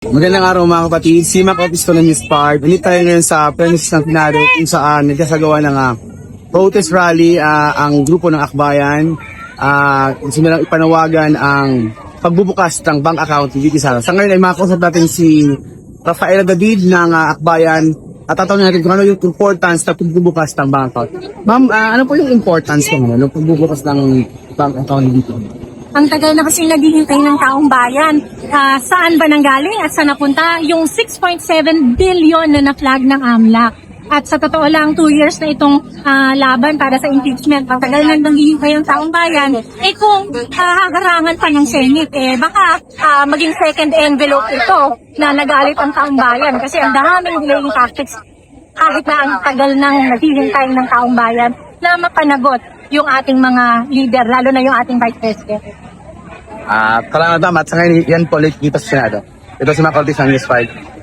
Magandang araw mga kapatid, si Mac Office ko ng News Park. Nandito tayo ngayon sa premises ng Senado kung saan nagkasagawa ng protest rally ang grupo ng Akbayan. Gusto nilang ipanawagan ang pagbubukas ng bank account ni Vicky Sara. Sa ngayon ay makakusap natin si Rafaela David ng Akbayan at tatanungin natin kung ano yung importance na pagbubukas ng bank account. Ma'am, ano po yung importance ng pagbubukas ng bank account ni Vicky? Ang tagal na kasi naghihintay ng taong bayan. Saan ba nanggaling at saan napunta yung 6.7 billion na na-flag ng AMLAC? At sa totoo lang, 2 years na itong laban para sa impeachment. Ang tagal na naghihintay ng taong bayan. Kung haharangan pa ng Senate, baka maging second envelope ito na nagalit ang taong bayan. Kasi ang daming delaying tactics kahit na ang tagal ng naghihintay ng taong bayan na mapanagot yung ating mga leader, lalo na yung ating Vice President. Salamat ma'am at sa ngayon yan po ulit dito sa Senado. Ito si Mac Office ng News 5.